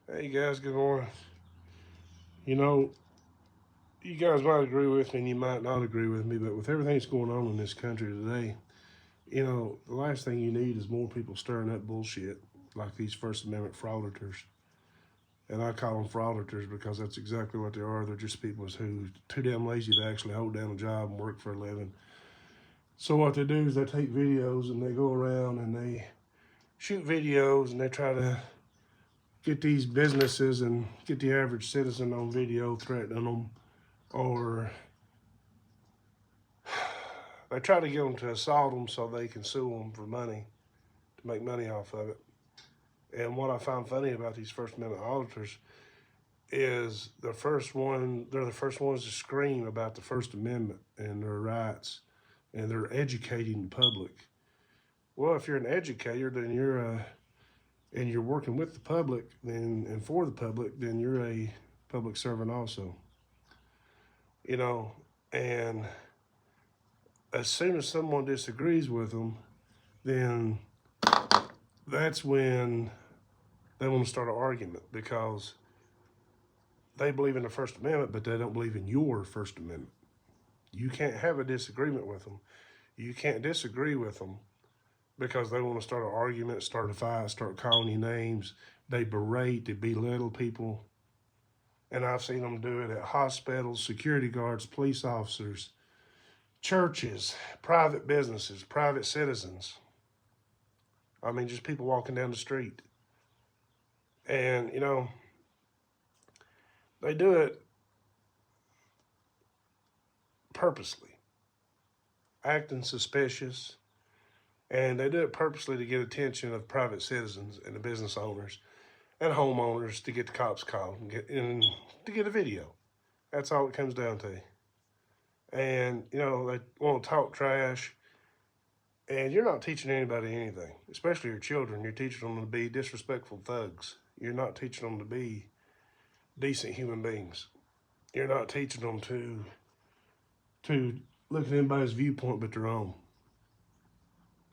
Hey guys, good morning. You know, you guys might agree with me and you might not agree with me, but with everything that's going on in this country today, the last thing you need is more people stirring up bullshit like these First Amendment frauditors. And I call them frauditors because that's exactly what they are. They're just people who too damn lazy to actually hold down a job and work for a living. So what they do is they take videos and they go around and they shoot videos and they try to get these businesses and get the average citizen on video threatening them, or they try to get them to assault them so they can sue them for money, to make money off of it. And what I find funny about these First Amendment auditors is they're the first ones to scream about the First Amendment and their rights, and they're educating the public. Well, if you're an educator, then and you're working with the public, then and for the public, then you're a public servant also. You know, and as soon as someone disagrees with them, then that's when they want to start an argument because they believe in the First Amendment, but they don't believe in your First Amendment. You can't have a disagreement with them. You can't disagree with them because they want to start an argument, start a fight, start calling you names. They berate, they belittle people. And I've seen them do it at hospitals, security guards, police officers, churches, private businesses, private citizens. I mean, just people walking down the street. And, they do it purposely, acting suspicious, and they do it purposely to get attention of private citizens and the business owners and homeowners to get the cops called and to get a video. That's all it comes down to. And they want to talk trash, and you're not teaching anybody anything, especially your children. You're teaching them to be disrespectful thugs. You're not teaching them to be decent human beings. You're not teaching them to look at anybody's viewpoint but their own.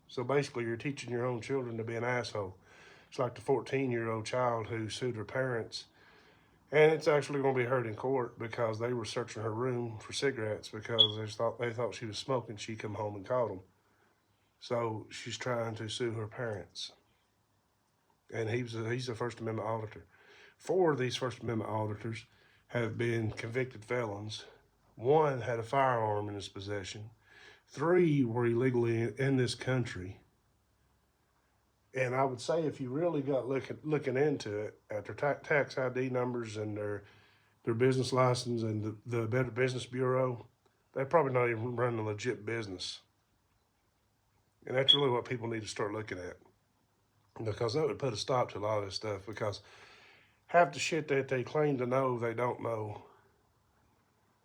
So basically, you're teaching your own children to be an asshole. It's like the 14-year-old child who sued her parents, and it's actually going to be heard in court because they were searching her room for cigarettes because they thought she was smoking. She come home and caught them. So she's trying to sue her parents, and he's a First Amendment auditor. 4 of these First Amendment auditors have been convicted felons. 1 had a firearm in his possession. 3 were illegally in this country. And I would say if you really got looking into it at their tax ID numbers and their business license and the Better Business Bureau, they're probably not even running a legit business. And that's really what people need to start looking at, because that would put a stop to a lot of this stuff, because half the shit that they claim to know, they don't know.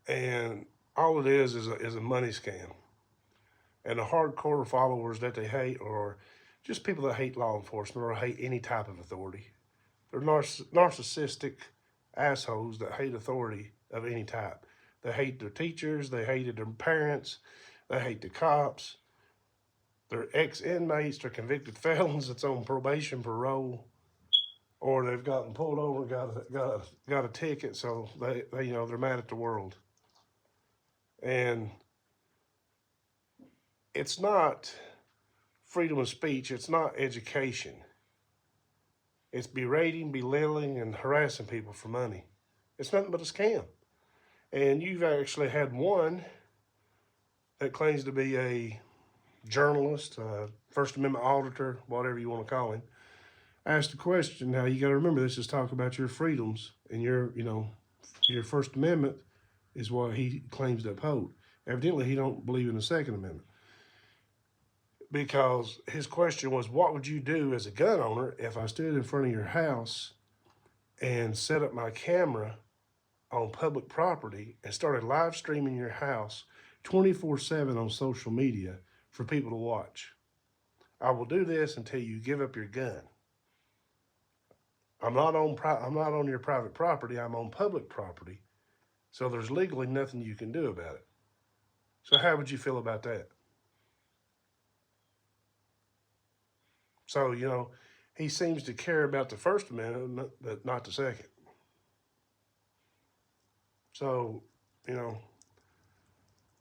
And all it is a money scam. And the hardcore followers that they hate are just people that hate law enforcement or hate any type of authority. They're narcissistic assholes that hate authority of any type. They hate their teachers, they hated their parents, they hate the cops. They're ex-inmates, they're convicted felons that's on probation, parole, or they've gotten pulled over, got a ticket, so they're mad at the world. And it's not freedom of speech, it's not education. It's berating, belittling, and harassing people for money. It's nothing but a scam. And you've actually had one that claims to be a journalist, First Amendment auditor, whatever you want to call him, asked a question. Now, you got to remember, this is talk about your freedoms, and your First Amendment is what he claims to uphold. Evidently, he don't believe in the Second Amendment, because his question was, what would you do as a gun owner if I stood in front of your house and set up my camera on public property and started live streaming your house 24/7 on social media for people to watch? I will do this until you give up your gun. I'm not on your private property. I'm on public property. So there's legally nothing you can do about it. So how would you feel about that? So, he seems to care about the First Amendment, but not the Second. So, you know,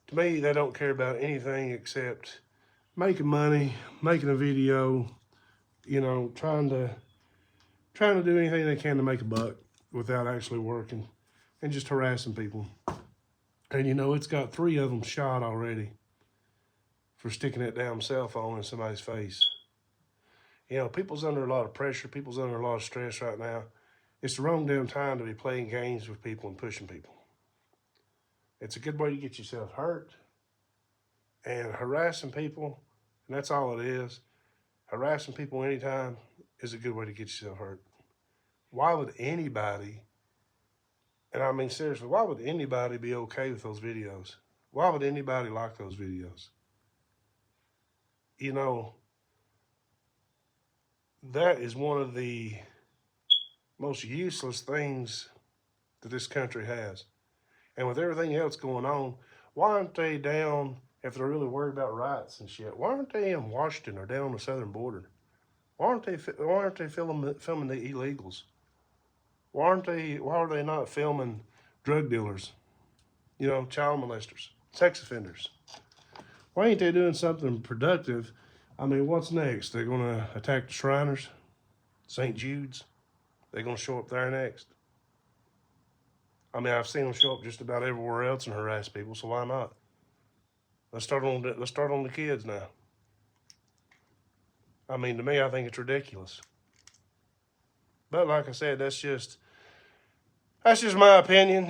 to me, they don't care about anything except making money, making a video, you know, trying to do anything they can to make a buck without actually working, and just harassing people. And you know, it's got 3 of them shot already for sticking that damn cell phone in somebody's face. You know, people's under a lot of pressure. People's under a lot of stress right now. It's the wrong damn time to be playing games with people and pushing people. It's a good way to get yourself hurt. And harassing people, and that's all it is. Harassing people anytime is a good way to get yourself hurt. Why would anybody, and I mean seriously, why would anybody be okay with those videos? Why would anybody like those videos? You know, that is one of the most useless things that this country has. And with everything else going on, why aren't they down, if they're really worried about rights and shit, why aren't they in Washington or down on the southern border? Why aren't they filming the illegals? Why are they not filming drug dealers, you know, child molesters, sex offenders? Why ain't they doing something productive? I mean, what's next? They're going to attack the Shriners, St. Jude's. They're going to show up there next. I mean, I've seen them show up just about everywhere else and harass people, so why not? Let's start on the kids now. I mean, to me, I think it's ridiculous. But like I said, that's just my opinion.